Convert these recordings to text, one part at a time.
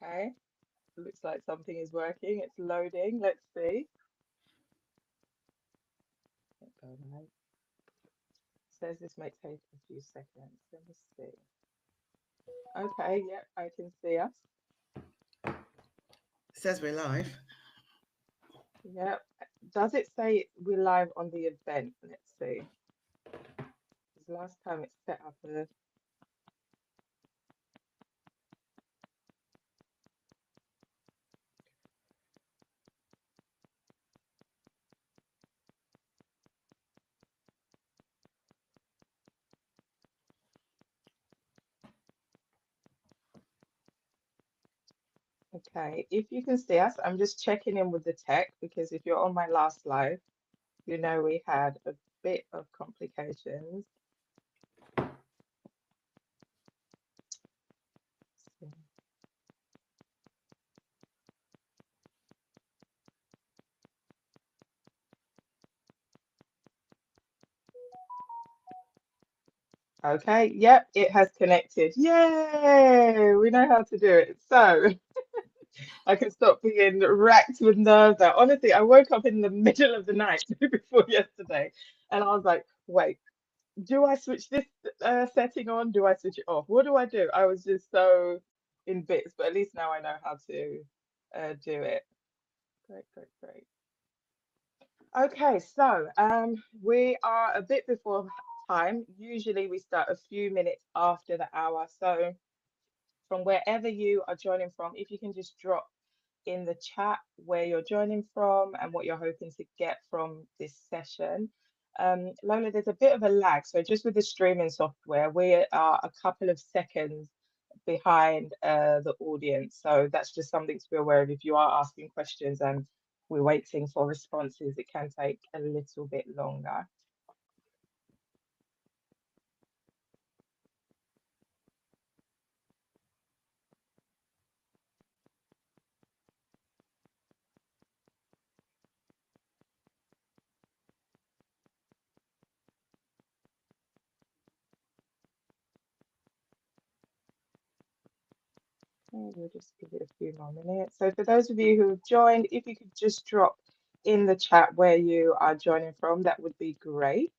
Okay, looks like something is working. It's loading. Let's see. Don't go now. Says this may take a few seconds. Let me see. Okay, yep, I can see us. Says we're live. Yep. Does it say we're live on the event? Let's see. 'Cause last time it set up a. Okay, if you can see us, I'm just checking in with the tech because if you're on my last live, you know we had a bit of complications. Okay, yep, it has connected. Yay! We know how to do it. So I can stop being racked with nerves now. Honestly, I woke up in the middle of the night before yesterday and I was like, wait, do I switch this setting on? Do I switch it off? What do I do? I was just so in bits, but at least now I know how to do it. Great, great, great. Okay, so we are a bit before time. Usually we start a few minutes after the hour. So from wherever you are joining from, if you can just drop in the chat where you're joining from and what you're hoping to get from this session. Lola, there's a bit of a lag. So just with the streaming software, we are a couple of seconds behind the audience. So that's just something to be aware of. If you are asking questions and we're waiting for responses, it can take a little bit longer. We'll just give it a few more minutes. So for those of you who have joined, if you could just drop in the chat where you are joining from, that would be great.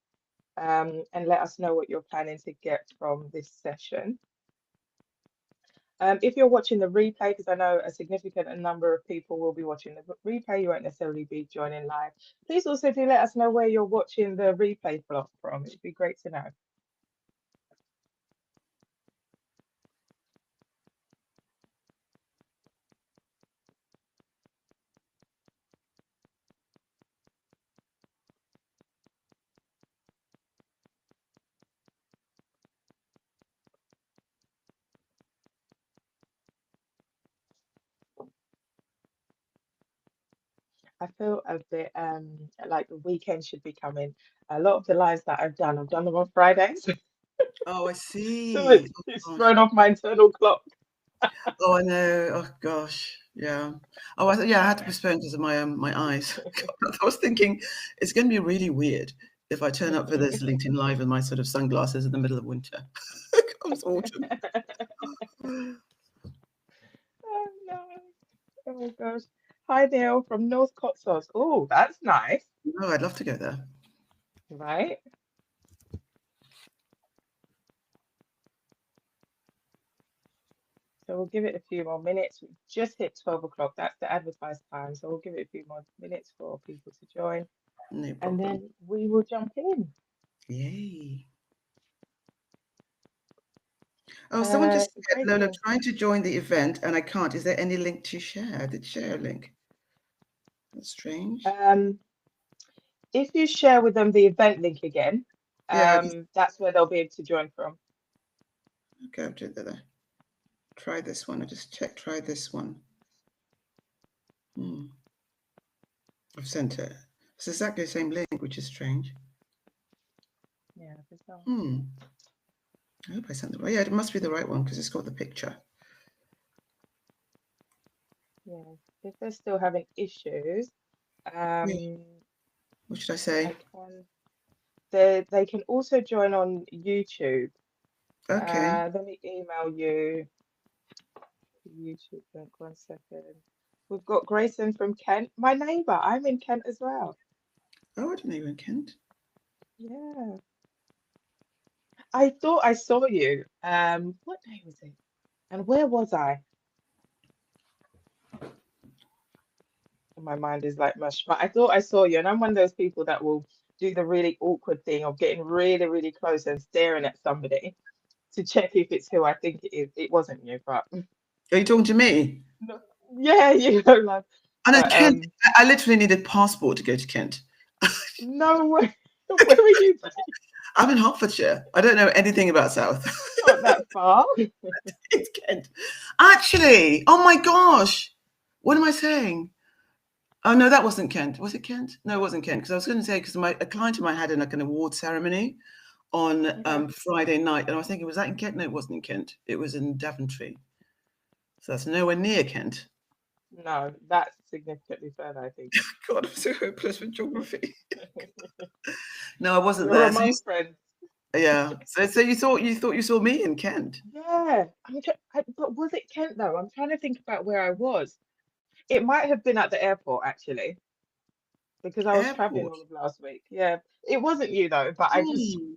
And let us know what you're planning to get from this session. If you're watching the replay, because I know a significant number of people will be watching the replay, you won't necessarily be joining live. Please also do let us know where you're watching the replay from. It'd be great to know. I feel a bit like the weekend should be coming. A lot of the lives that I've done them on Fridays. Oh, I So see. it's Oh, gosh. thrown off my internal clock. Oh, I know. Oh, gosh. Yeah. Oh, yeah, I had to postpone because of my eyes. I was thinking it's going to be really weird if I turn up for this LinkedIn Live with my sort of sunglasses in the middle of winter. Comes autumn. Oh no. Oh gosh. Hi Neil from North Cotswolds. Oh, that's nice, No, I'd love to go there. right? So we'll give it a few more minutes. We've just hit 12 o'clock. That's the advertised time. So we'll give it a few more minutes for people to join No and problem. then we will jump in. Yay. Oh, someone just said, Great Lola, news. trying to join the event and I can't. Is there any link to share? I did share a link. That's strange. Um, if you share with them the event link again, Yeah, that's where they'll be able to join from. okay, I'll do that. Try this one. I just check. Try this one. Hmm. I've sent it. It's exactly the same link, which is strange. Yeah, bizarre. Hmm. I hope I sent the right. Yeah, it must be the right one because it's got the picture. Yeah, if they're still having issues, Yeah. um, What should I say? I can. They can also join on YouTube. Okay. Let me email you YouTube link. 1 second. We've got Grayson from Kent, my neighbour. I'm in Kent as well. Oh, I didn't know you were in Kent. Yeah. I thought I saw you. What day was it? And where was I? My mind is like mush, but I thought I saw you, and I'm one of those people that will do the really awkward thing of getting really, really close and staring at somebody to check if it's who I think it is. It wasn't you, but Are you talking to me? no, yeah, you know, love. I know But Kent. I literally need a passport to go to Kent. no way. Where are you based? I'm in Hertfordshire. I don't know anything about South. Not that far. It's Kent. Actually, oh my gosh. What am I saying? Oh no, that wasn't Kent. Was it Kent? No, it wasn't Kent. Because I was going to say, because a client of mine had like an award ceremony on Okay. Friday night, and I was thinking, was that in Kent? No, it wasn't in Kent. It was in Daventry. So that's nowhere near Kent. No, that's significantly further, I think. God, I'm so hopeless with geography. No, I wasn't We're there. among friends. Yeah. So you thought you saw me in Kent? Yeah, but was it Kent though? I'm trying to think about where I was. It might have been at the airport actually, because I was traveling Airport. all of last week. Yeah, it wasn't you though, but I just Hmm.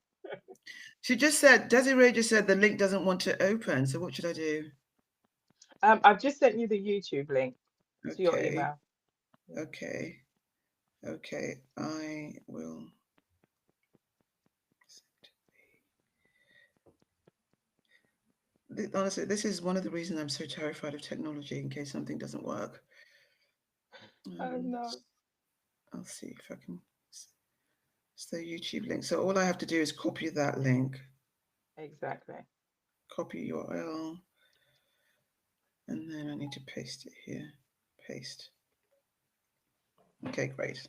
She just said, Desiree just said the link doesn't want to open. So what should I do? I've just sent you the YouTube link to your Okay. email. Yeah. Okay. Okay. I will. Honestly, this is one of the reasons I'm so terrified of technology in case something doesn't work. Oh no. I'll see if I can. It's the YouTube link. So all I have to do is copy that link, Exactly. copy URL, and then I need to paste it here. Paste. Okay, great.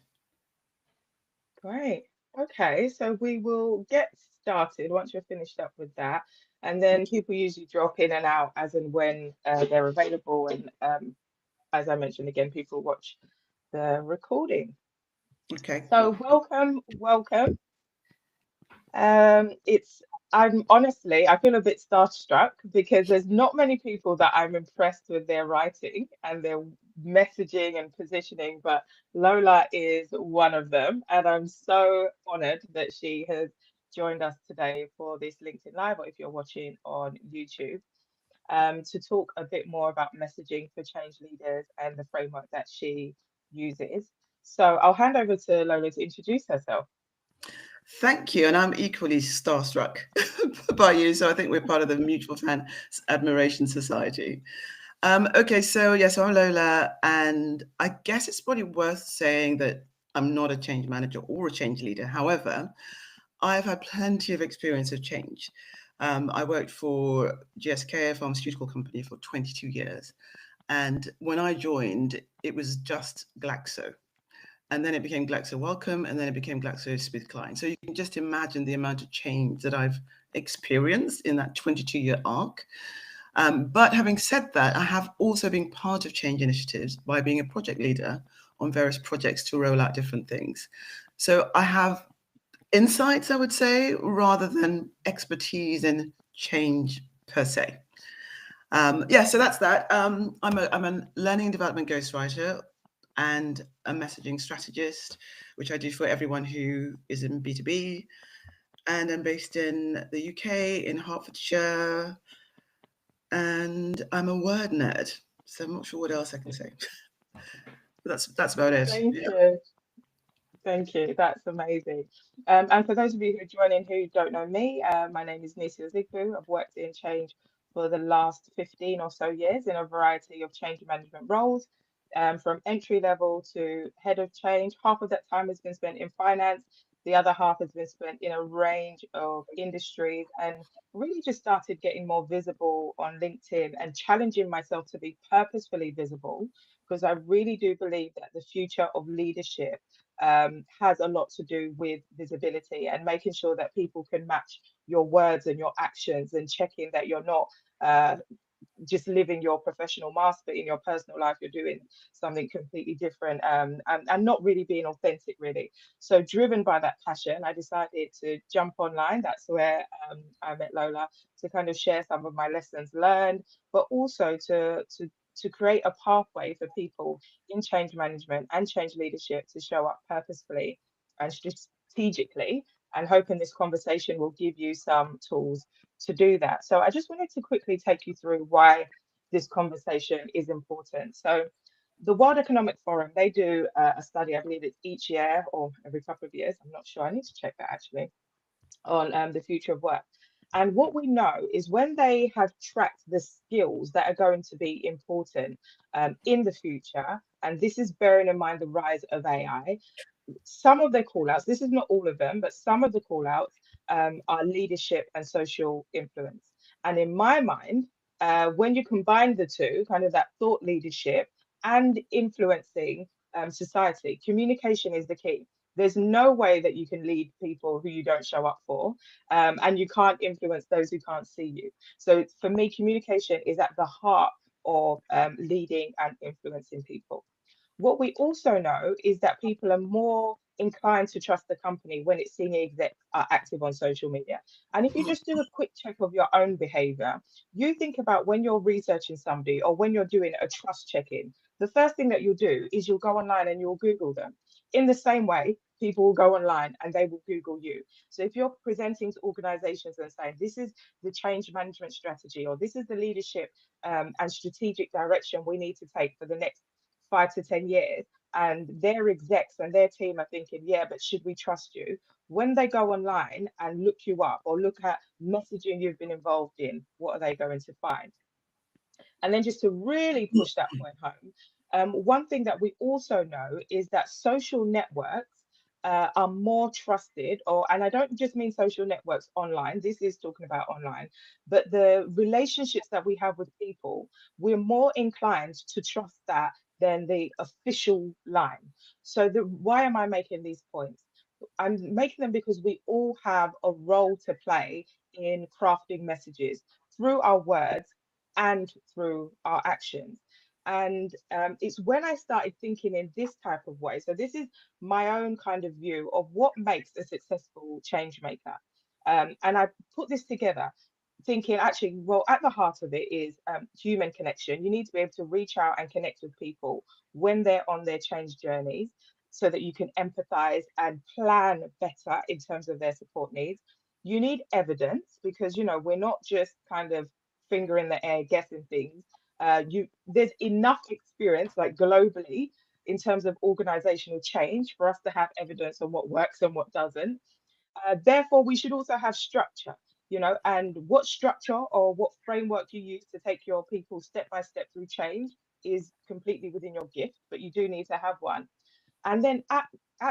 Great. Okay, so we will get started once you're finished up with that. And then people usually drop in and out as and when they're available. And as I mentioned again, people watch the recording. Okay, So cool. welcome, welcome. It's I'm honestly I feel a bit starstruck because there's not many people that I'm impressed with their writing and their messaging and positioning, but Lola is one of them, and I'm so honored that she has joined us today for this LinkedIn Live, or if you're watching on YouTube, to talk a bit more about messaging for change leaders and the framework that she uses. So I'll hand over to Lola to introduce herself. Thank you. And I'm equally starstruck by you. So I think we're part of the Mutual Fan Admiration Society. Okay, so yes, I'm Lola. And I guess it's probably worth saying that I'm not a change manager or a change leader. However, I've had plenty of experience of change. I worked for GSK, a pharmaceutical company, for 22 years. And when I joined, it was just Glaxo. And then it became Glaxo Wellcome, and then it became GlaxoSmithKline. So you can just imagine the amount of change that I've experienced in that 22-year arc. But having said that, I have also been part of change initiatives by being a project leader on various projects to roll out different things. So I have insights, I would say, rather than expertise in change per se. So that's that. I'm a learning and development ghostwriter and a messaging strategist, which I do for everyone who is in B2B. And I'm based in the UK, in Hertfordshire, and I'm a word nerd. So I'm not sure what else I can say. But that's about it. Thank Yeah. you. Thank you. That's amazing. And for those of you who are joining who don't know me, my name is Nisi Oziku. I've worked in change for the last 15 or so years in a variety of change management roles, from entry level to head of change. Half of that time has been spent in finance. The other half has been spent in a range of industries, and really just started getting more visible on LinkedIn and challenging myself to be purposefully visible, because I really do believe that the future of leadership has a lot to do with visibility and making sure that people can match your words and your actions, and checking that you're not just living your professional mask, but in your personal life, you're doing something completely different, and not really being authentic, really. So, driven by that passion, I decided to jump online. That's where I met Lola, to kind of share some of my lessons learned, but also to create a pathway for people in change management and change leadership to show up purposefully and strategically. And hoping this conversation will give you some tools to do that. So I just wanted to quickly take you through why this conversation is important. So the World Economic Forum, they do a study, I believe it's each year or every couple of years, I'm not sure, I need to check that actually, on the future of work. And what we know is when they have tracked the skills that are going to be important in the future, and this is bearing in mind the rise of AI, some of their call outs, this is not all of them, but some of the call outs are leadership and social influence. And in my mind, when you combine the two, kind of that thought leadership and influencing society, communication is the key. There's no way that you can lead people who you don't show up for, and you can't influence those who can't see you. So for me, communication is at the heart of leading and influencing people. What we also know is that people are more inclined to trust the company when its senior execs are active on social media. And if you just do a quick check of your own behavior, you think about when you're researching somebody or when you're doing a trust check-in, the first thing that you'll do is you'll go online and you'll Google them. In the same way, people will go online and they will Google you. So if you're presenting to organizations and saying, this is the change management strategy, or this is the leadership and strategic direction we need to take for the next 5 to 10 years, and their execs and their team are thinking, yeah, but should we trust you? When they go online and look you up or look at messaging you've been involved in, what are they going to find? And then just to really push that point home, one thing that we also know is that social networks are more trusted, and I don't just mean social networks online, this is talking about online, but the relationships that we have with people, we're more inclined to trust that than the official line. So why am I making these points? I'm making them because we all have a role to play in crafting messages through our words and through our actions. And it's when I started thinking in this type of way. So, this is my own kind of view of what makes a successful change maker. And I put this together thinking actually, well, at the heart of it is human connection. You need to be able to reach out and connect with people when they're on their change journeys so that you can empathize and plan better in terms of their support needs. You need evidence because, we're not just kind of finger in the air guessing things. There's enough experience, like globally, in terms of organizational change for us to have evidence on what works and what doesn't. Therefore, we should also have structure, and what structure or what framework you use to take your people step by step through change is completely within your gift, but you do need to have one. And then at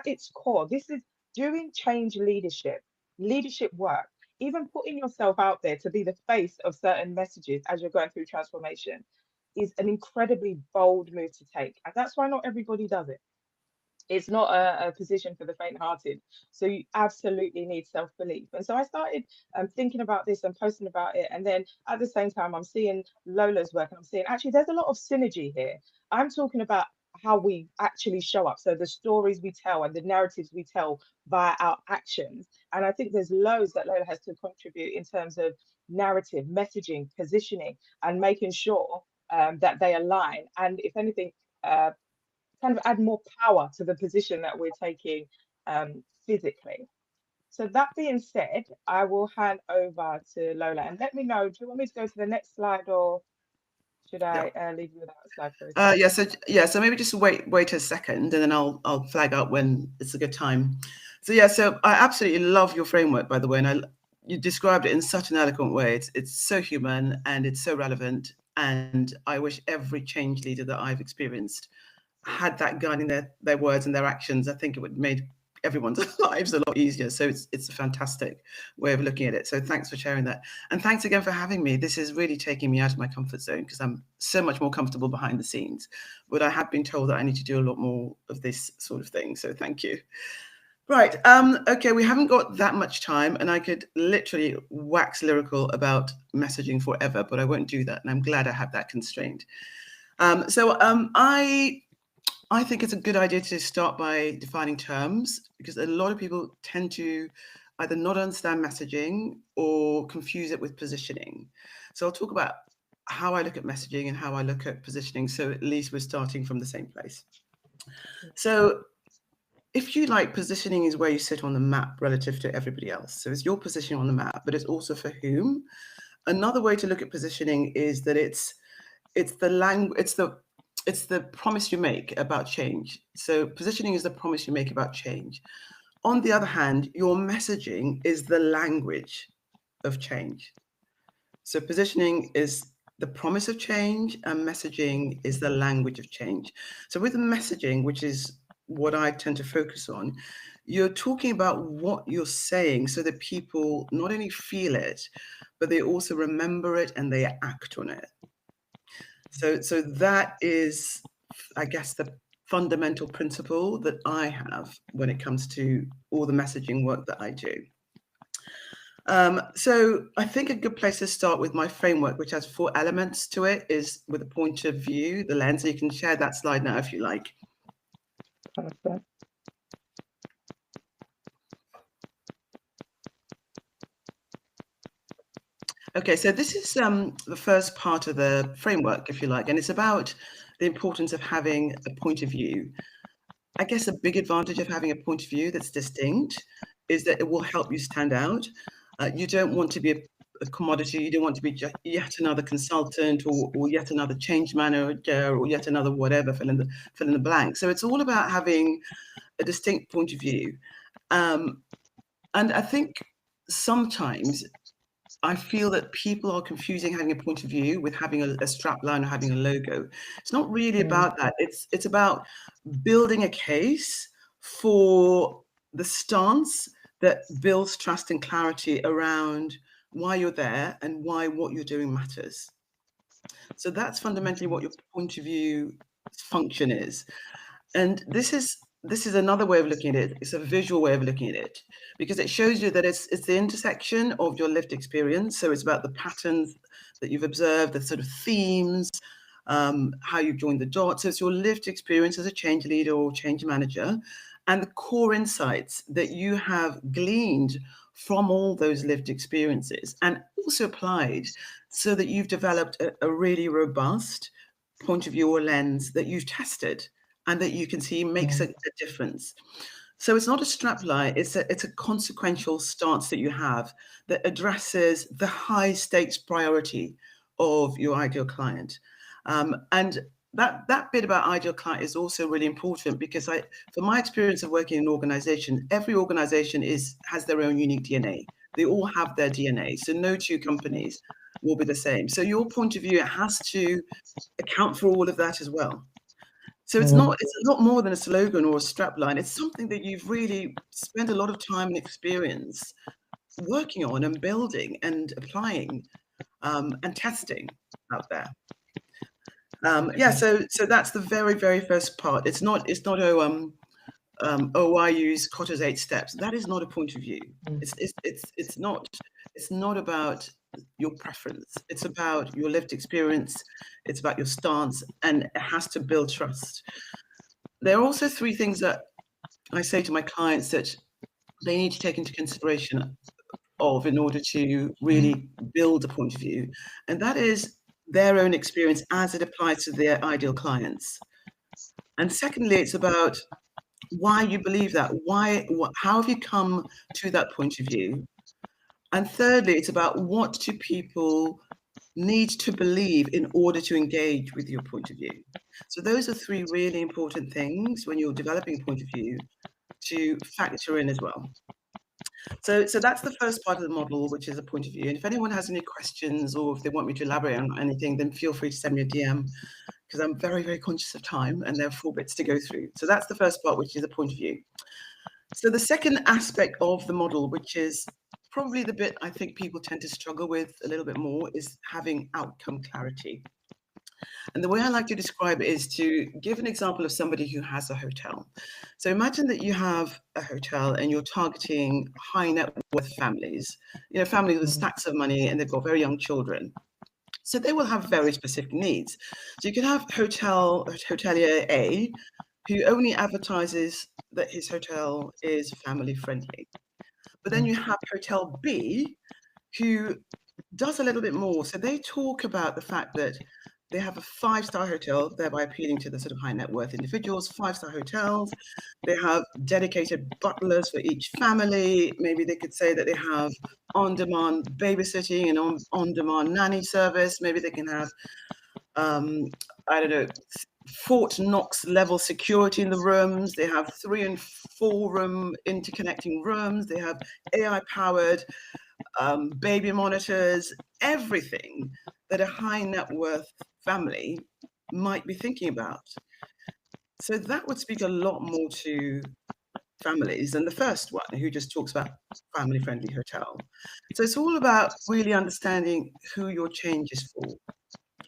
its core, this is doing change leadership work, even putting yourself out there to be the face of certain messages as you're going through transformation is an incredibly bold move to take. And that's why not everybody does it. It's not a position for the faint-hearted. So you absolutely need self-belief. And so I started thinking about this and posting about it. And then at the same time, I'm seeing Lola's work and I'm seeing actually there's a lot of synergy here. I'm talking about how we actually show up. So the stories we tell and the narratives we tell via our actions. And I think there's loads that Lola has to contribute in terms of narrative, messaging, positioning, and making sure that they align. And if anything, kind of add more power to the position that we're taking physically. So that being said, I will hand over to Lola and let me know, do you want me to go to the next slide or should Yeah. I leave you without a slide for a second? So maybe just wait a second, and then I'll flag up when it's a good time. So I absolutely love your framework, by the way, and you described it in such an eloquent way. It's so human and it's so relevant, and I wish every change leader that I've experienced had that guiding their words and their actions. I think it would have made everyone's lives a lot easier. So it's a fantastic way of looking at it. So thanks for sharing that. And thanks again for having me. This is really taking me out of my comfort zone because I'm so much more comfortable behind the scenes. But I have been told that I need to do a lot more of this sort of thing. So thank you. Right. Okay, we haven't got that much time, and I could literally wax lyrical about messaging forever, but I won't do that, and I'm glad I have that constraint. I think it's a good idea to start by defining terms, because a lot of people tend to either not understand messaging or confuse it with positioning. So I'll talk about how I look at messaging and how I look at positioning, so at least we're starting from the same place. So if you like, positioning is where you sit on the map relative to everybody else. So it's your position on the map, but it's also for whom. Another way to look at positioning is that it's the promise you make about change. So positioning is the promise you make about change. On the other hand, your messaging is the language of change. So positioning is the promise of change, and messaging is the language of change. So with messaging, which is what I tend to focus on, you're talking about what you're saying so that people not only feel it, but they also remember it and they act on it. So that is, I guess, the fundamental principle that I have when it comes to all the messaging work that I do. So I think a good place to start with my framework, which has 4 elements to it, is with a point of view, the lens. So you can share that slide now if you like. Perfect. Okay, so this is the first part of the framework, if you like, and it's about the importance of having a point of view. I guess a big advantage of having a point of view that's distinct is that it will help you stand out. You don't want to be a commodity. You don't want to be just yet another consultant or yet another change manager or yet another whatever, fill in the blank. So it's all about having a distinct point of view. And I think sometimes I feel that people are confusing having a point of view with having a strap line or having a logo. It's not really about that. It's about building a case for the stance that builds trust and clarity around why you're there and why what you're doing matters. So that's fundamentally what your point of view function is. And this is another way of looking at it. It's a visual way of looking at it, because it shows you that it's the intersection of your lived experience. So it's about the patterns that you've observed, the sort of themes, how you've joined the dots. So it's your lived experience as a change leader or change manager, and the core insights that you have gleaned from all those lived experiences and also applied, so that you've developed a really robust point of view or lens that you've tested and that you can see makes a difference. So it's not a strap line, it's a consequential stance that you have that addresses the high stakes priority of your ideal client. And that bit about ideal client is also really important, because from my experience of working in organizations, every organization has their own unique DNA. They all have their DNA. So no two companies will be the same. So your point of view, it has to account for all of that as well. So it's a lot more than a slogan or a strapline. It's something that you've really spent a lot of time and experience working on and building and applying and testing out there. So that's the very, very first part. It's not I use Kotter's 8 steps. That is not a point of view. It's not about your preference. It's about your lived experience. It's about your stance, and it has to build trust. There are also 3 things that I say to my clients that they need to take into consideration in order to really build a point of view, and that is their own experience as it applies to their ideal clients. And secondly, it's about why you believe that. How have you come to that point of view? And thirdly, it's about what do people need to believe in order to engage with your point of view. So those are 3 really important things when you're developing a point of view to factor in as well. So that's the first part of the model, which is a point of view. And if anyone has any questions or if they want me to elaborate on anything, then feel free to send me a DM, because I'm very, very conscious of time and there are 4 bits to go through. So that's the first part, which is a point of view. So the second aspect of the model, which is probably the bit I think people tend to struggle with a little bit more, is having outcome clarity. And the way I like to describe it is to give an example of somebody who has a hotel. So imagine that you have a hotel and you're targeting high net worth families, families with stacks of money and they've got very young children. So they will have very specific needs. So you can have hotelier A, who only advertises that his hotel is family friendly. But then you have hotel B, who does a little bit more. So they talk about the fact that they have a 5-star hotel, thereby appealing to the sort of high net worth individuals, 5-star hotels. They have dedicated butlers for each family. Maybe they could say that they have on-demand babysitting and on-demand nanny service. Maybe they can have, I don't know, Fort Knox level security in the rooms. They have 3 and 4 room interconnecting rooms. They have AI powered baby monitors, everything that a high net worth family might be thinking about. So that would speak a lot more to families than the first one, who just talks about family friendly hotel. So it's all about really understanding who your change is for.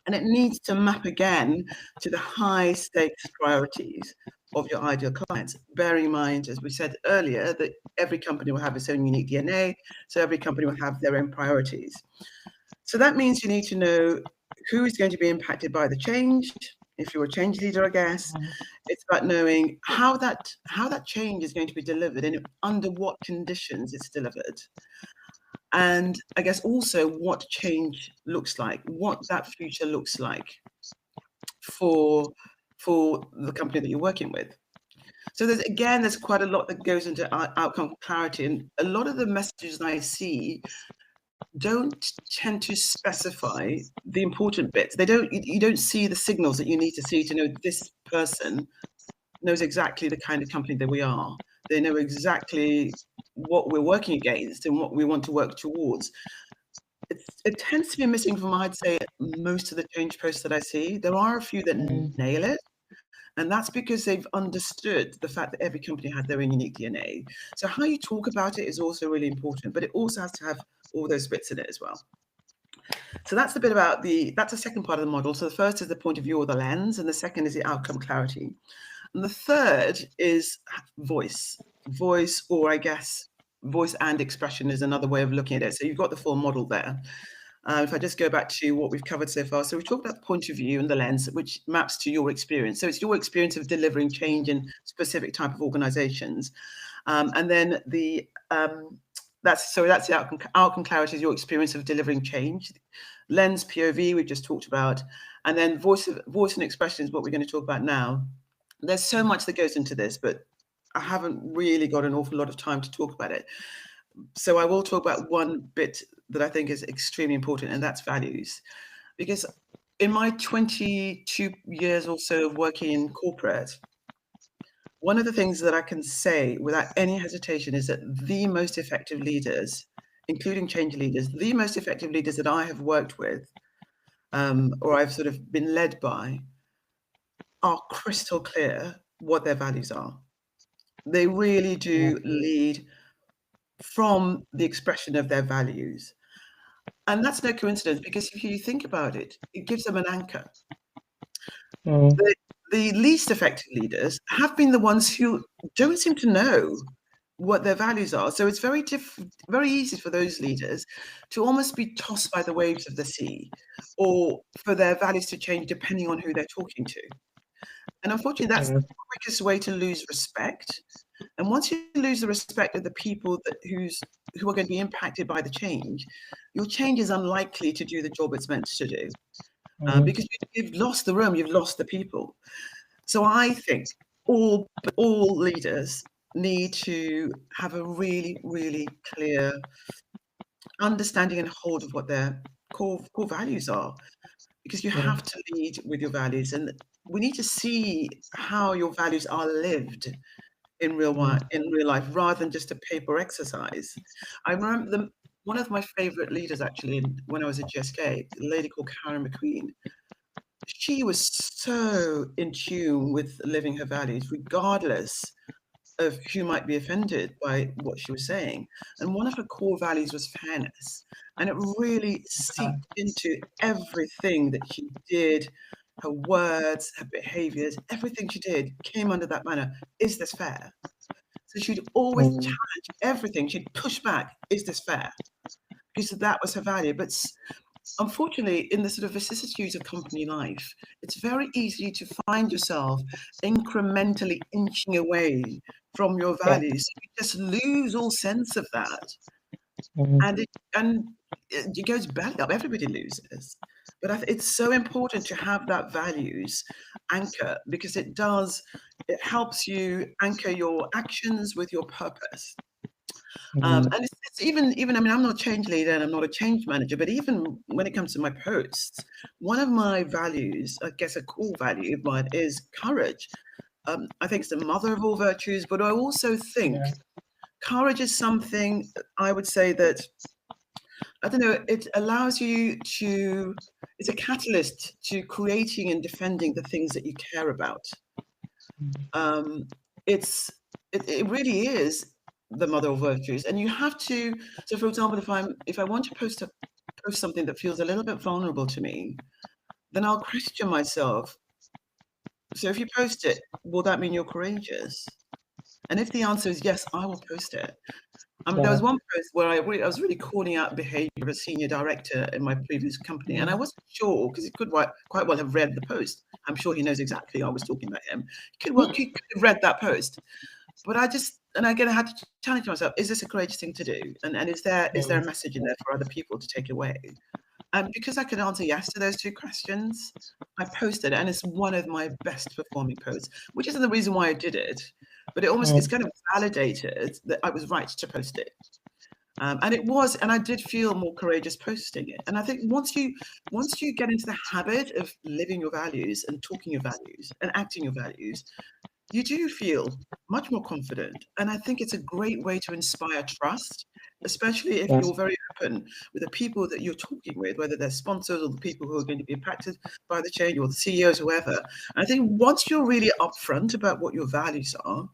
And it needs to map again to the high stakes priorities of your ideal clients. Bearing in mind, as we said earlier, that every company will have its own unique DNA, so every company will have their own priorities. So that means you need to know who is going to be impacted by the change. If you're a change leader, I guess, it's about knowing how that change is going to be delivered and under what conditions it's delivered. And I guess also what change looks like, what that future looks like for the company that you're working with. So there's quite a lot that goes into outcome clarity, and a lot of the messages I see don't tend to specify the important bits. You don't see the signals that you need to see to know this person knows exactly the kind of company that we are. They know exactly what we're working against and what we want to work towards. It tends to be missing from, I'd say, most of the change posts that I see. There are a few that nail it, and that's because they've understood the fact that every company has their own unique DNA. So how you talk about it is also really important, but it also has to have all those bits in it as well. So that's the bit about that's the second part of the model. So the first is the point of view or the lens, and the second is the outcome clarity. And the third is voice, or I guess voice and expression is another way of looking at it. So you've got the full model there. If I just go back to what we've covered so far. So we've talked about the point of view and the lens, which maps to your experience. So it's your experience of delivering change in specific type of organizations. And then that's the outcome clarity is your experience of delivering change. Lens, POV, we've just talked about. And then voice and expression is what we're going to talk about now. There's so much that goes into this, but I haven't really got an awful lot of time to talk about it. So I will talk about one bit that I think is extremely important, and that's values. Because in my 22 years or so of working in corporate, one of the things that I can say without any hesitation is that the most effective leaders, including change leaders, the most effective leaders that I have worked with, or I've sort of been led by, are crystal clear what their values are. They really do lead from the expression of their values. And that's no coincidence, because if you think about it, it gives them an anchor. The least effective leaders have been the ones who don't seem to know what their values are. So it's very easy for those leaders to almost be tossed by the waves of the sea, or for their values to change depending on who they're talking to. And unfortunately, that's the quickest way to lose respect. And once you lose the respect of the people who are going to be impacted by the change, your change is unlikely to do the job it's meant to do. Because you've lost the room, you've lost the people. So I think all leaders need to have a really, really clear understanding and hold of what their core values are, because you have to lead with your values, and we need to see how your values are lived in real life, rather than just a paper exercise. I remember one of my favorite leaders, actually, when I was at GSK, a lady called Karen McQueen. She was so in tune with living her values, regardless of who might be offended by what she was saying. And one of her core values was fairness. And it really seeped into everything that she did her words, her behaviors, everything she did came under that banner. Is this fair? So she'd always Mm. challenge everything. She'd push back. Is this fair? Because that was her value. But unfortunately, in the sort of vicissitudes of company life, it's very easy to find yourself incrementally inching away from your Yeah. values. You just lose all sense of that. Mm. And it goes belly up. Everybody loses. But it's so important to have that values anchor, because it helps you anchor your actions with your purpose. Mm. And it's even, I mean, I'm not a change leader and I'm not a change manager, but even when it comes to my posts, one of my values, I guess a core value of mine, is courage. I think it's the mother of all virtues, but I also think Yeah. courage is something, I would say, that, I don't know, it allows you to, it's a catalyst to creating and defending the things that you care about. Um, it's it really is the mother of virtues, and you have to. So, for example, if I want to post something that feels a little bit vulnerable to me, then I'll question myself. So, if you post it, will that mean you're courageous? And if the answer is yes, I will post it. There Yeah. was one post where I was really calling out behavior of a senior director in my previous company, and I wasn't sure, because he could quite well have read the post. I'm sure he knows exactly I was talking about him. He could have read that post. But again, I had to challenge myself: is this a courageous thing to do? And is there a message in there for other people to take away? And because I could answer yes to those two questions, I posted it, and it's one of my best performing posts, which isn't the reason why I did it, but it's kind of validated that I was right to post it. And it was, and I did feel more courageous posting it. And I think once you get into the habit of living your values and talking your values and acting your values, you do feel much more confident. And I think it's a great way to inspire trust, especially if Yeah. you're very open with the people that you're talking with, whether they're sponsors or the people who are going to be impacted by the change, or the CEOs, whoever. And I think once you're really upfront about what your values are,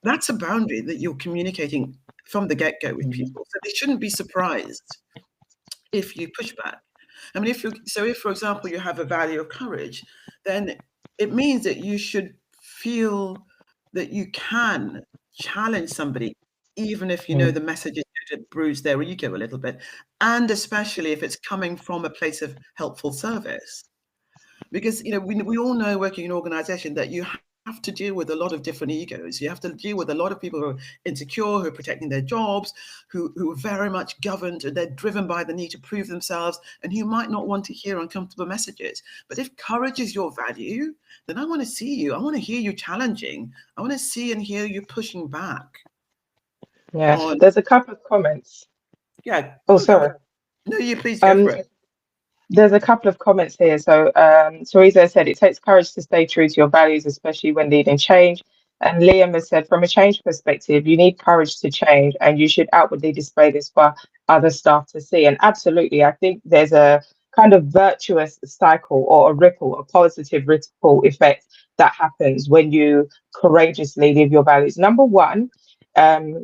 that's a boundary that you're communicating from the get-go with people. So they shouldn't be surprised if you push back. I mean, if, for example, you have a value of courage, then it means that you should feel that you can challenge somebody, even if you know the message is going to bruise their ego a little bit, and especially if it's coming from a place of helpful service. Because, we all know, working in an organization, that you have to deal with a lot of different egos. You have to deal with a lot of people who are insecure, who are protecting their jobs, who are very much governed, and they're driven by the need to prove themselves, and who might not want to hear uncomfortable messages. But if courage is your value, then I want to see you. I want to hear you challenging. I want to see and hear you pushing back. Yeah. There's a couple of comments. Yeah. Oh, sorry. No, you please go for it. There's a couple of comments here. So Teresa said it takes courage to stay true to your values, especially when leading change. And Liam has said, from a change perspective, you need courage to change, and you should outwardly display this for other staff to see. And absolutely, I think there's a kind of virtuous cycle, or a positive ripple effect that happens when you courageously live your values. Number one,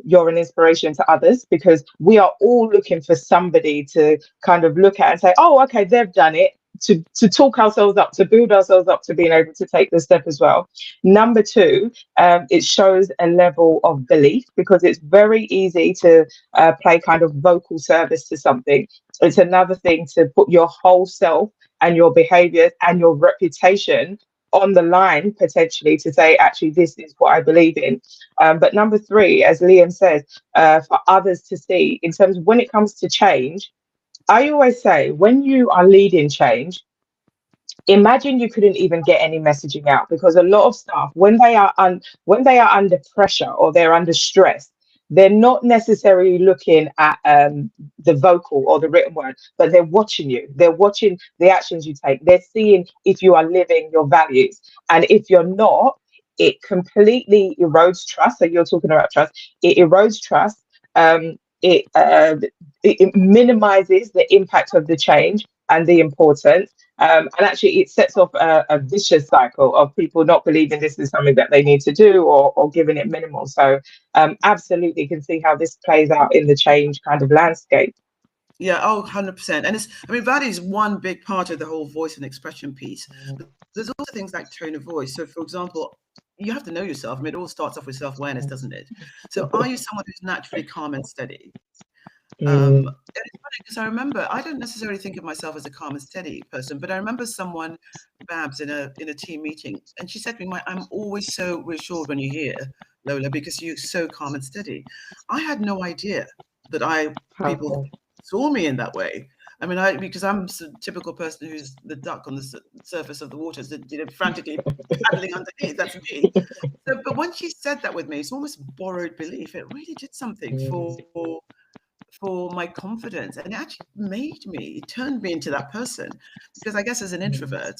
you're an inspiration to others, because we are all looking for somebody to kind of look at and say, oh, okay, they've done it, to talk ourselves up, to build ourselves up to being able to take the step as well. Number two, it shows a level of belief, because it's very easy to play kind of vocal service to something. It's another thing to put your whole self and your behaviors and your reputation on the line, potentially, to say, actually, this is what I believe in. But number three, as Liam says, for others to see, in terms of when it comes to change, I always say, when you are leading change, imagine you couldn't even get any messaging out, because a lot of staff, when they are under pressure or they're under stress, they're not necessarily looking at the vocal or the written word, but they're watching you. They're watching the actions you take. They're seeing if you are living your values, and if you're not, it completely erodes trust. So you're talking about trust. It erodes trust. It minimizes the impact of the change and the importance. And actually, it sets off a vicious cycle of people not believing this is something that they need to do, or giving it minimal. So absolutely can see how this plays out in the change kind of landscape. Yeah, oh, 100%. And value is one big part of the whole voice and expression piece. But there's also things like tone of voice. So, for example, you have to know yourself. It all starts off with self-awareness, doesn't it? So, are you someone who's naturally calm and steady? And it's funny because I remember I don't necessarily think of myself as a calm and steady person, but I remember someone, Babs, in a team meeting, and she said to me, "I'm always so reassured when you're here, Lola, because you're so calm and steady." I had no idea that people Powerful. saw me in that way. I mean, because I'm a typical person who's the duck on the surface of the water, so, frantically paddling underneath. That's me. So, but when she said that with me, it's almost borrowed belief. It really did something for my confidence, and it actually it turned me into that person. Because I guess as an introvert,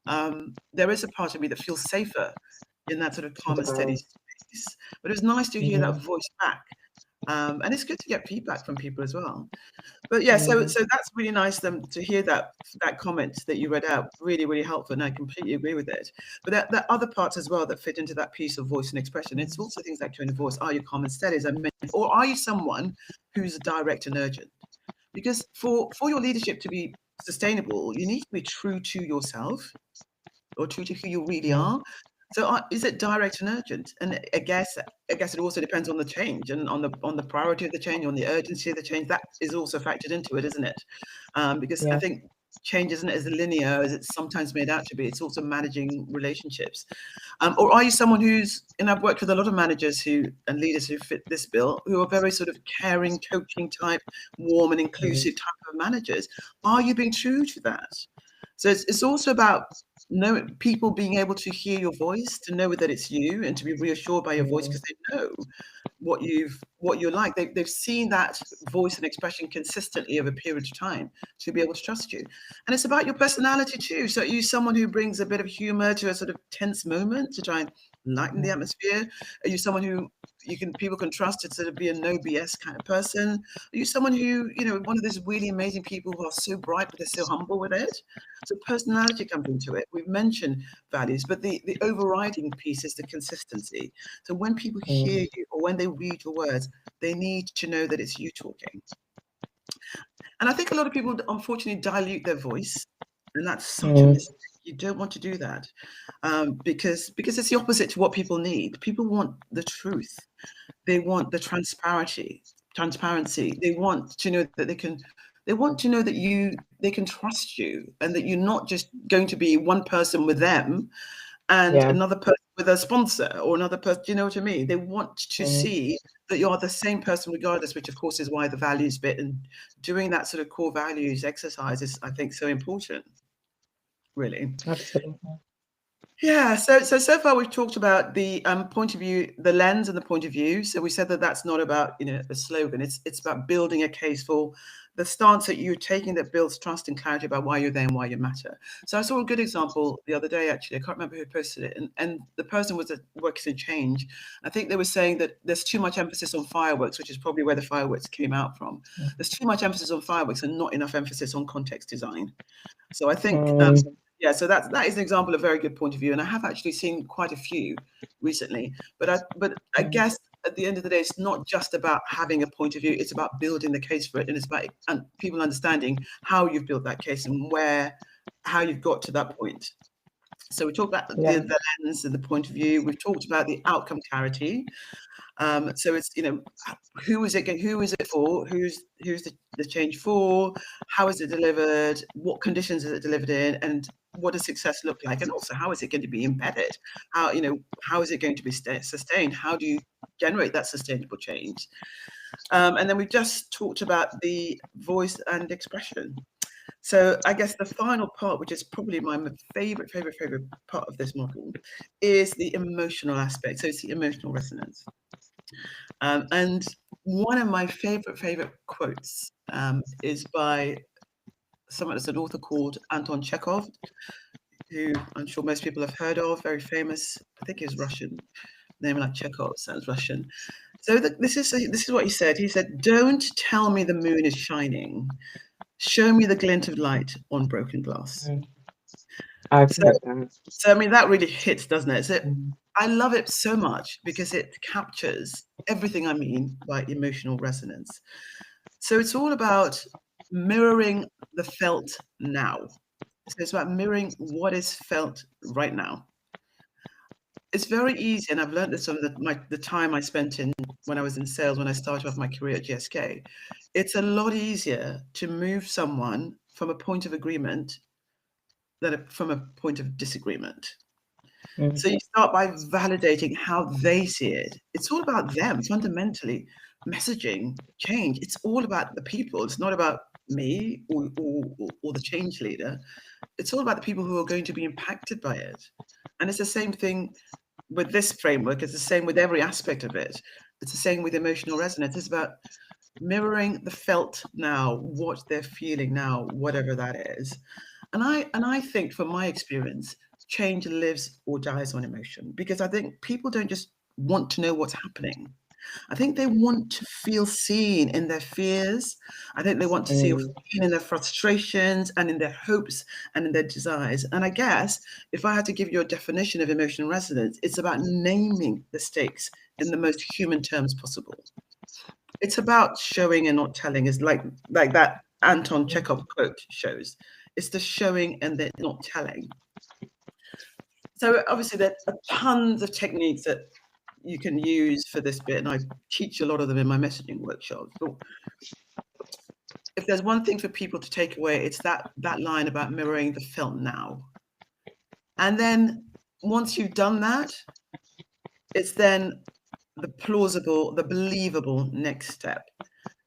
there is a part of me that feels safer in that sort of calm and steady space. But it was nice to hear that voice back. And it's good to get feedback from people as well. But yeah, so that's really nice to hear that comment that you read out. Really, really helpful, and I completely agree with it. But there are other parts as well that fit into that piece of voice and expression. It's also things like tone of voice. Are you calm and steady, as I mentioned, or are you someone who's direct and urgent? Because for your leadership to be sustainable, you need to be true to yourself, or true to who you really are. So is it direct and urgent? And I guess it also depends on the change and on the priority of the change, on the urgency of the change. That is also factored into it, isn't it? Because I think change isn't as linear as it's sometimes made out to be. It's also managing relationships. Or are you someone and I've worked with a lot of managers and leaders who fit this bill, who are very sort of caring, coaching type, warm and inclusive type of managers. Are you being true to that? So it's also about people being able to hear your voice, to know that it's you, and to be reassured by your voice, because they know what you're like. They've seen that voice and expression consistently over a period of time to be able to trust you. And it's about your personality too. So are you someone who brings a bit of humor to a sort of tense moment to try and lighten the atmosphere? Are you someone who people can trust to sort of be a no BS kind of person? Are you someone who, one of those really amazing people who are so bright but they're so humble with it? So personality comes into it. We've mentioned values, but the overriding piece is the consistency. So when people hear you or when they read your words, they need to know that it's you talking. And I think a lot of people, unfortunately, dilute their voice, and that's such a mistake. You don't want to do that, because it's the opposite to what people need. People want the truth. They want the transparency. They want to know that they want to know that they can trust you, and that you're not just going to be one person with them and another person with a sponsor, or another person. Do you know what I mean? They want to see that you are the same person regardless, which of course is why the values bit and doing that sort of core values exercise is, I think, so important, really. Absolutely. Yeah, so far we've talked about the point of view, the lens and the point of view. So we said that that's not about a slogan. It's about building a case for the stance that you're taking that builds trust and clarity about why you're there and why you matter. So I saw a good example the other day, actually. I can't remember who posted it, and the person was works in change. I think they were saying that there's too much emphasis on fireworks, which is probably where the fireworks came out from. There's too much emphasis on fireworks and not enough emphasis on context design. So I think yeah, so that is an example of a very good point of view, and I have actually seen quite a few recently. But I guess at the end of the day, it's not just about having a point of view; it's about building the case for it, and it's about people understanding how you've built that case and how you've got to that point. So we talked about the lens and the point of view. We've talked about the outcome clarity. So it's who is it for? Who's the change for? How is it delivered? What conditions is it delivered in? And what does success look like? And also, how is it going to be embedded? How is it going to be sustained? How do you generate that sustainable change? And then we've just talked about the voice and expression. So I guess the final part, which is probably my favorite part of this model, is the emotional aspect. So it's the emotional resonance. And one of my favorite quotes is by someone that's an author called Anton Chekhov, who I'm sure most people have heard of, very famous. I think he's Russian. Name like Chekhov sounds Russian. So this is what he said. He said, "Don't tell me the moon is shining. Show me the glint of light on broken glass." I've heard that. So I mean, that really hits, doesn't it? So I love it so much because it captures everything I mean by emotional resonance. So it's all about mirroring the felt now. So it's about mirroring what is felt right now. It's very easy, and I've learned this from the time I spent in when I was in sales, when I started off my career at GSK. It's a lot easier to move someone from a point of agreement than from a point of disagreement. So you start by validating how they see it. It's all about them, fundamentally. Messaging, change, it's all about the people. It's not about me or the change leader. It's all about the people who are going to be impacted by it. And it's the same thing with this framework. It's the same with every aspect of it. It's the same with emotional resonance. It's about mirroring the felt now, what they're feeling now, whatever that is. And I think from my experience, change lives or dies on emotion, because I think people don't just want to know what's happening. I think they want to feel seen in their fears. I think they want to feel seen in their frustrations and in their hopes and in their desires. And I guess if I had to give you a definition of emotional resonance, it's about naming the stakes in the most human terms possible. It's about showing and not telling. Is like that Anton Chekhov quote shows. It's the showing and the not telling. So obviously there are tons of techniques that you can use for this bit, and I teach a lot of them in my messaging workshops. But if there's one thing for people to take away, it's that line about mirroring the felt now. And then once you've done that, it's then the plausible, the believable next step.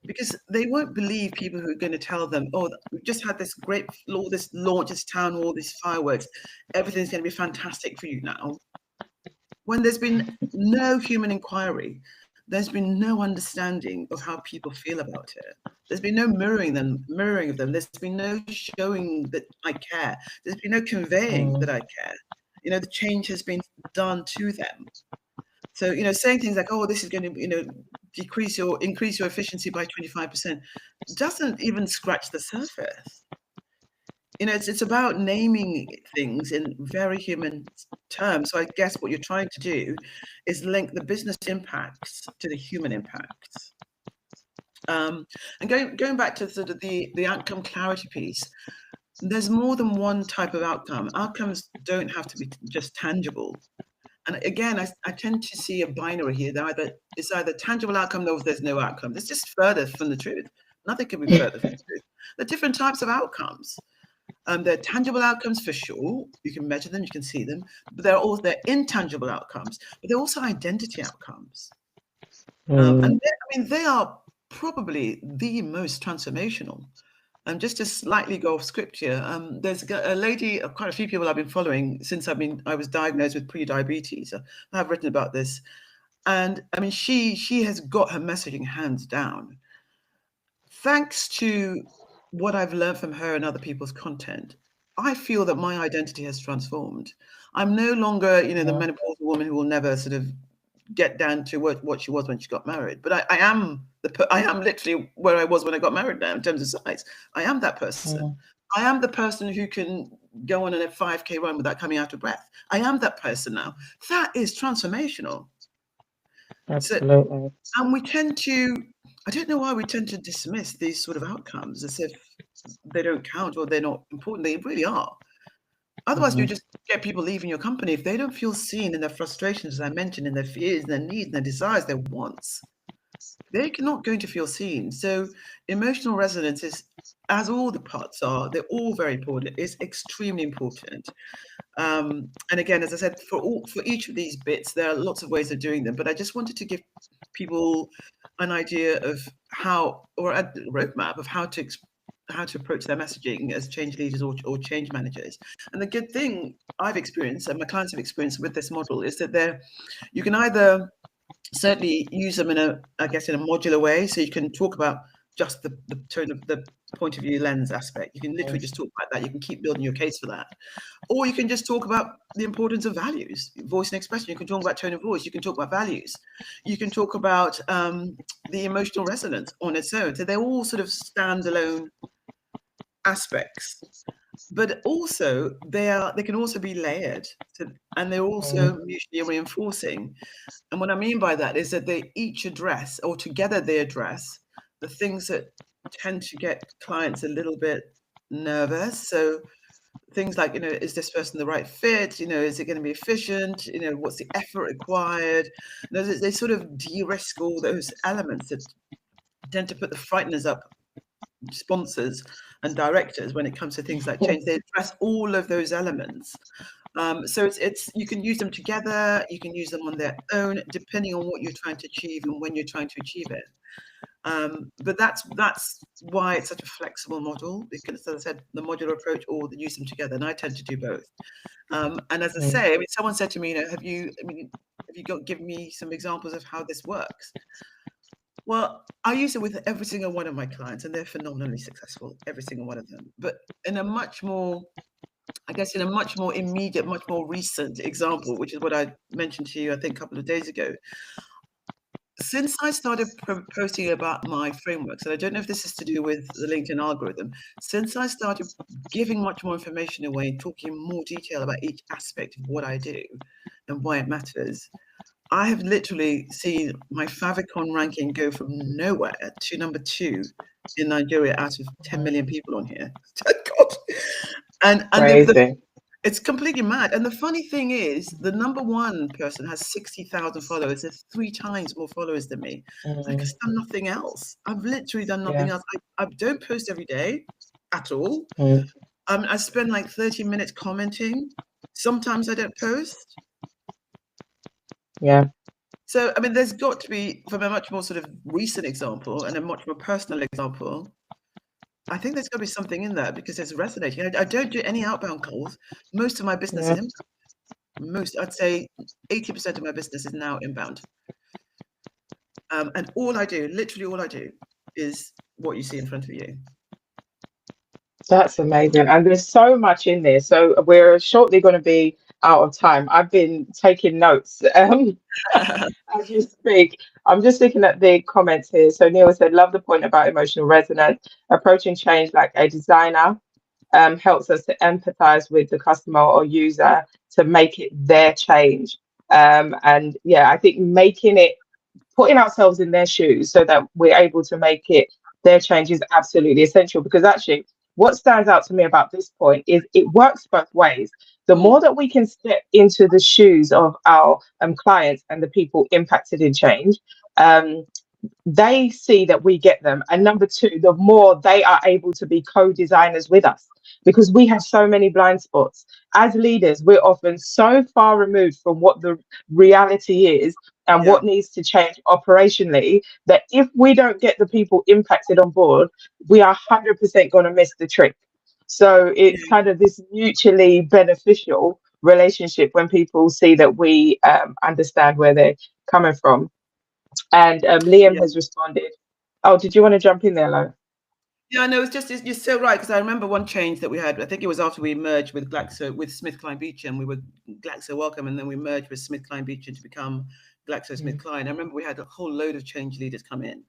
Because they won't believe people who are going to tell them, oh, we've just had this great this launch, this town hall, these fireworks, everything's going to be fantastic for you now. When there's been no human inquiry, there's been no understanding of how people feel about it. There's been no mirroring of them. There's been no showing that I care. There's been no conveying that I care. You know, the change has been done to them. So, you know, saying things like, oh, this is going to, you know, increase your efficiency by 25% doesn't even scratch the surface. You know, it's about naming things in very human terms. So I guess what you're trying to do is link the business impacts to the human impacts. And going back to sort of the outcome clarity piece, there's more than one type of outcome. Outcomes don't have to be just tangible. And again, I tend to see a binary here. It's either tangible outcome or there's no outcome. It's just further from the truth. Nothing can be further from the truth. There are different types of outcomes. There are tangible outcomes for sure. You can measure them, you can see them. But there are intangible outcomes, but they're also identity outcomes. And they are probably the most transformational. And just to slightly go off script here, there's a lady, quite a few people I've been following since I was diagnosed with pre-diabetes. I've written about this. And I mean, she has got her messaging hands down. Thanks to what I've learned from her and other people's content, I feel that my identity has transformed. I'm no longer, you know, the menopausal woman who will never sort of get down to what she was when she got married. But I am literally where I was when I got married now in terms of size. I am that person. I am the person who can go on a 5K run without coming out of breath. I am that person now. That is transformational. Absolutely. So, and we tend to, I don't know why we tend to dismiss these sort of outcomes as if they don't count or they're not important. They really are. Otherwise, you just get people leaving your company if they don't feel seen in their frustrations, as I mentioned, in their fears, their needs, their desires, their wants. They're not going to feel seen. So emotional resonance is, as all the parts are, they're all very important. It's extremely important. And again, as I said, for each of these bits, there are lots of ways of doing them. But I just wanted to give people an idea of how, or a roadmap of how to approach their messaging as change leaders or change managers. And the good thing I've experienced and my clients have experienced with this model is that you can either certainly use them in a modular way. So you can talk about just the tone of the point of view lens aspect. You can literally just talk about that. You can keep building your case for that. Or you can just talk about the importance of values, voice and expression. You can talk about tone of voice. You can talk about values. You can talk about the emotional resonance on its own. So they're all sort of standalone aspects, but also they can also be layered, and they're also mutually reinforcing. And what I mean by that is that they each address, or together they address, the things that tend to get clients a little bit nervous. So things like, is this person the right fit? Is it going to be efficient? What's the effort required? They sort of de-risk all those elements that tend to put the frighteners up sponsors and directors when it comes to things like change. They address all of those elements. So it's you can use them together, you can use them on their own, depending on what you're trying to achieve and when you're trying to achieve it. But that's why it's such a flexible model, because, as I said, the modular approach or the use them together, and I tend to do both. And as I say, someone said to me, have you give me some examples of how this works? Well, I use it with every single one of my clients, and they're phenomenally successful, every single one of them. But in a much more immediate, much more recent example, which is what I mentioned to you, I think, a couple of days ago. Since I started posting about my frameworks, and I don't know if this is to do with the LinkedIn algorithm, since I started giving much more information away and talking in more detail about each aspect of what I do and why it matters, I have literally seen my favicon ranking go from nowhere to number 2 in Nigeria out of 10 million people on here. God. And it's completely mad. And the funny thing is, the number 1 person has 60,000 followers. There's 3 times more followers than me. I've just done nothing else. I've literally done nothing else. I don't post every day at all. I spend like 30 minutes commenting. Sometimes I don't post. Yeah. So, there's got to be, from a much more sort of recent example and a much more personal example, I think there's got to be something in there because it's resonating. I don't do any outbound calls. Most of my business is inbound. I'd say 80% of my business is now inbound. And literally all I do is what you see in front of you. That's amazing. And there's so much in there. So we're shortly going to be out of time. I've been taking notes as you speak. I'm just looking at the comments here. So Neil said, love the point about emotional resonance. Approaching change like a designer helps us to empathize with the customer or user to make it their change. And yeah, I think putting ourselves in their shoes so that we're able to make it their change is absolutely essential, because actually what stands out to me about this point is it works both ways. The more that we can step into the shoes of our clients and the people impacted in change, they see that we get them. And number 2, the more they are able to be co-designers with us, because we have so many blind spots. As leaders, we're often so far removed from what the reality is and what needs to change operationally, that if we don't get the people impacted on board, we are 100% going to miss the trick. So it's kind of this mutually beneficial relationship when people see that we understand where they're coming from. And Liam has responded. Oh, did you want to jump in there, Lo? Yeah, no, you're so right, because I remember one change that we had. I think it was after we merged with SmithKline-Beecham. We were Glaxo Wellcome, and then we merged with SmithKline-Beecham to become GlaxoSmithKline. I remember we had a whole load of change leaders come in,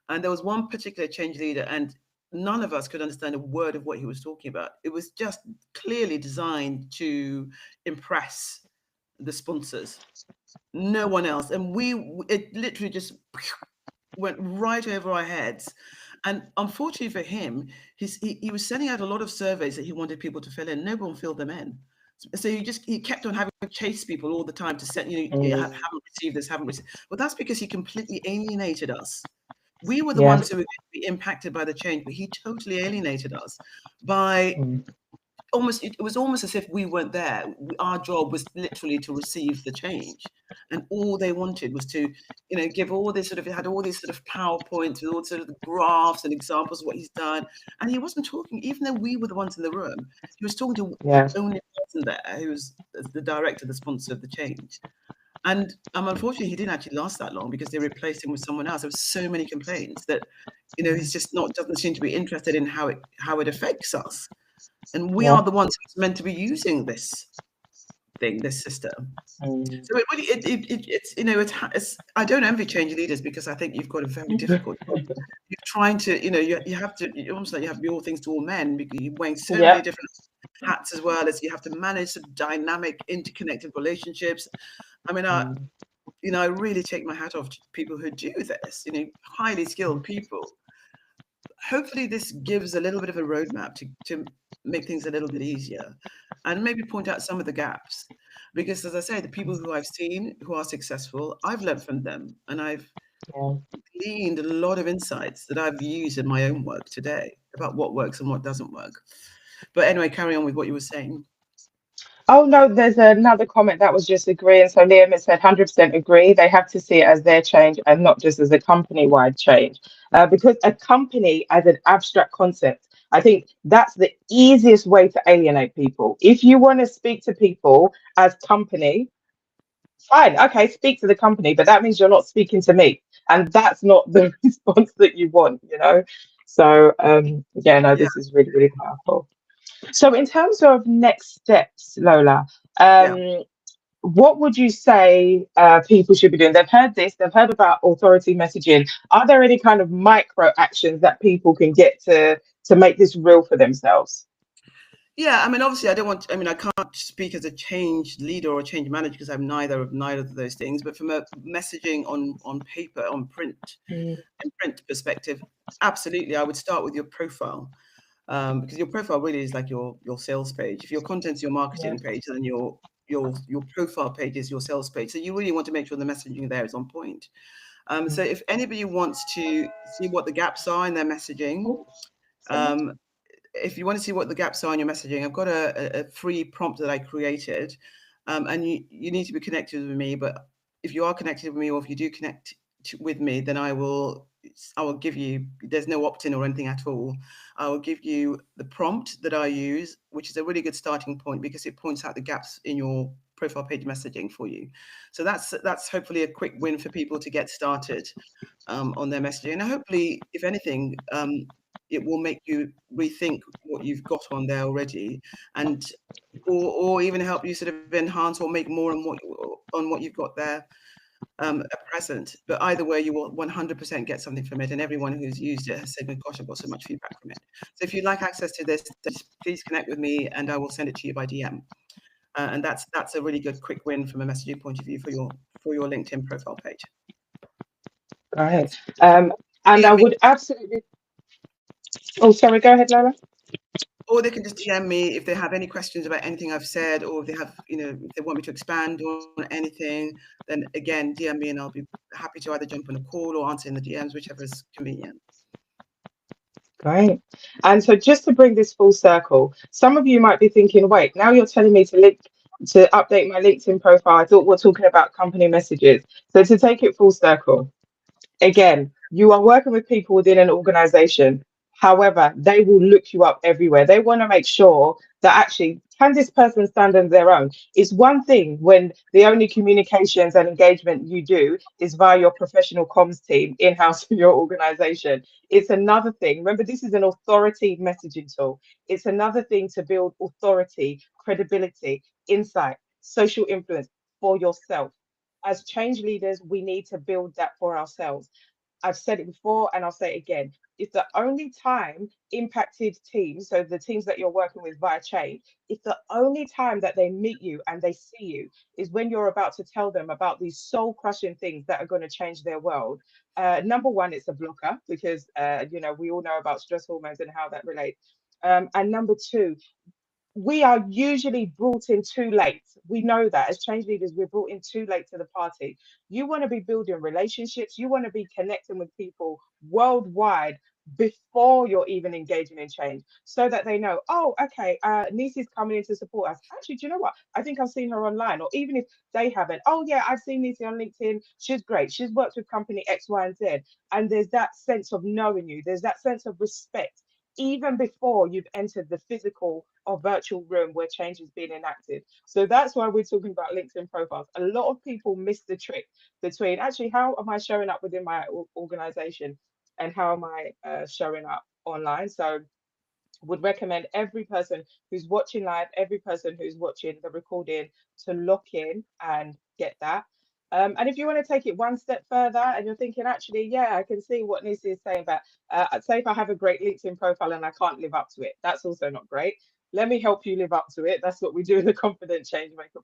and there was one particular change leader, and none of us could understand a word of what he was talking about. It was just clearly designed to impress the sponsors, no one else. And it literally just went right over our heads. And unfortunately for him, he was sending out a lot of surveys that he wanted people to fill in. No one filled them in. So he kept on having to chase people all the time to send, you haven't received this, haven't received. Well, that's because he completely alienated us. We were the ones who were going to be impacted by the change, but he totally alienated us by it was almost as if we weren't there. Our job was literally to receive the change, and all they wanted was to, give all this sort of, it had all these sort of PowerPoints with all sort of graphs and examples of what he's done. And he wasn't talking, even though we were the ones in the room, he was talking to the only person there who was the director, the sponsor of the change. And unfortunately, he didn't actually last that long because they replaced him with someone else. There were so many complaints that, he's just doesn't seem to be interested in how it affects us. And we are the ones who's meant to be using this system. So it's I don't envy change leaders, because I think you've got a very difficult job. You're trying to, you have to, almost like you have to be all things to all men, because you're wearing so many different hats, as well as you have to manage some dynamic, interconnected relationships. I really take my hat off to people who do this, highly skilled people. hopefully this gives a little bit of a roadmap to make things a little bit easier and maybe point out some of the gaps. Because as I say, the people who I've seen who are successful, I've learned from them and I've Yeah. gleaned a lot of insights that I've used in my own work today about what works and what doesn't work. But anyway, carry on with what you were saying. Oh no, there's another comment that was just agreeing. So Liam has said 100% agree. They have to see it as their change and not just as a company-wide change. Because a company as an abstract concept, I think that's the easiest way to alienate people. If you want to speak to people as company, fine, okay, speak to the company, but that means you're not speaking to me. And that's not the response that you want, you know? So yeah, no, Yeah, this is really, really powerful. So, in terms of next steps, Lola, yeah. what would you say people should be doing? They've heard this, they've heard about authority messaging. Are there any kind of micro actions that people can get to make this real for themselves? Yeah, I mean, obviously, I mean, I can't speak as a change leader or a change manager because I'm neither of those things. But from a messaging on paper, on print, Mm, and print perspective, absolutely, I would start with your profile, because your profile really is like your sales page. If your content's your yeah. marketing page, then your profile page is your sales page. So you really want to make sure the messaging there is on point. So Mm. if anybody wants to see what the gaps are in their messaging, Oh, sorry. um, if you want to see what the gaps are in your messaging, I've got a free prompt that I created, and you need to be connected with me. But if you are connected with me, or if you do connect with me, then I will give you. There's no opt-in or anything at all. I will give you the prompt that I use, which is a really good starting point because it points out the gaps in your profile page messaging for you. So that's hopefully a quick win for people to get started on their messaging. And hopefully, if anything, it will make you rethink what you've got on there already, and or even help you sort of enhance or make more on what you've got there at present. But either way, you will 100% get something from it, and everyone who's used it has said, "My gosh, I've got so much feedback from it." So if you'd like access to this, just please connect with me, and I will send it to you by DM. And that's a really good quick win from a messaging point of view for your LinkedIn profile page. Go ahead. Um, and I DM me, would absolutely. Oh, sorry. Go ahead, Lola. or they can just DM me if they have any questions about anything I've said, or if they have, if they want me to expand on anything, then again, DM me and I'll be happy to either jump on a call or answer in the DMs, whichever is convenient. Great. And so just to bring this full circle, some of you might be thinking, wait, now you're telling me to update my LinkedIn profile. I thought we're talking about company messages. So to take it full circle, again, you are working with people within an organization. However, they will look you up everywhere. They want to make sure that actually, can this person stand on their own? It's one thing when the only communications and engagement you do is via your professional comms team in-house in your organization. It's another thing. Remember, this is an authority messaging tool. It's another thing to build authority, credibility, insight, social influence for yourself. As change leaders, we need to build that for ourselves. I've said it before and I'll say it again. It's the only time impacted teams, so the teams that you're working with via change, it's the only time that they meet you and they see you is when you're about to tell them about these soul crushing things that are going to change their world. Number one, it's a blocker because, we all know about stress hormones and how that relates. And number two, we are usually brought in too late. We know that as change leaders, we're brought in too late to the party. You want to be building relationships, you want to be connecting with people worldwide before you're even engaging in change so that they know, oh, okay, Nisi's coming in to support us. Actually, do you know what? I think I've seen her online, or even if they haven't, oh, yeah, I've seen Nisi on LinkedIn. She's great. She's worked with company X, Y, and Z. And there's that sense of knowing you, there's that sense of respect even before you've entered the physical or virtual room where change is being enacted. So that's why we're talking about LinkedIn profiles. A lot of people miss the trick between actually how am I showing up within my organization and how am I showing up online. So would recommend every person who's watching live, every person who's watching the recording to lock in and get that. And if you want to take it one step further and you're thinking, actually, yeah, I can see what Nisi is saying, but say if I have a great LinkedIn profile and I can't live up to it, that's also not great. Let me help you live up to it. That's what we do in the Confident Changemaker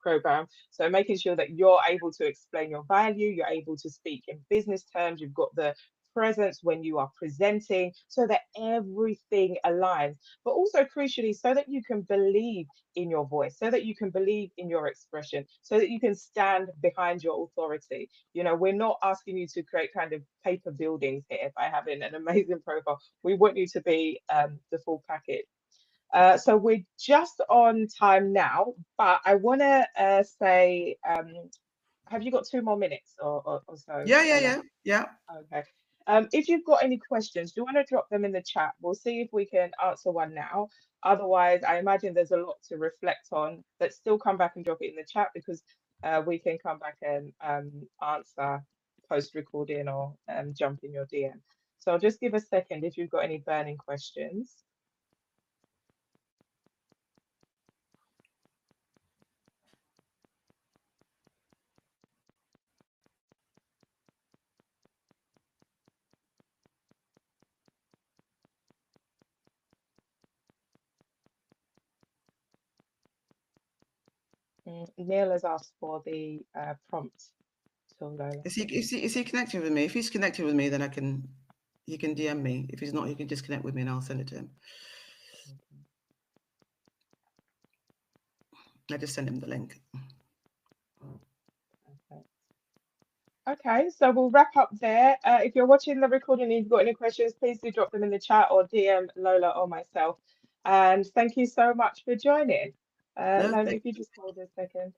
program. So making sure that you're able to explain your value, you're able to speak in business terms, you've got the presence, when you are presenting, so that everything aligns. But also, crucially, so that you can believe in your voice, so that you can believe in your expression, so that you can stand behind your authority. You know, we're not asking you to create kind of paper buildings here by having an amazing profile. We want you to be the full package. So we're just on time now, but I want to say, have you got 2 more minutes or so, Yeah, yeah, Lola? yeah, yeah. Okay. If you've got any questions, do you want to drop them in the chat? We'll see if we can answer one now. Otherwise, I imagine there's a lot to reflect on, but still come back and drop it in the chat because we can come back and answer post recording or jump in your DM. So I'll just give a second if you've got any burning questions. Neil has asked for the prompt to Lola. Is he connected with me? If he's connected with me, then he can DM me. If he's not, he can just connect with me and I'll send it to him. I just sent him the link. Okay, so we'll wrap up there. If you're watching the recording and you've got any questions, please do drop them in the chat or DM Lola or myself. And thank you so much for joining. No, Lola, if you just hold a second.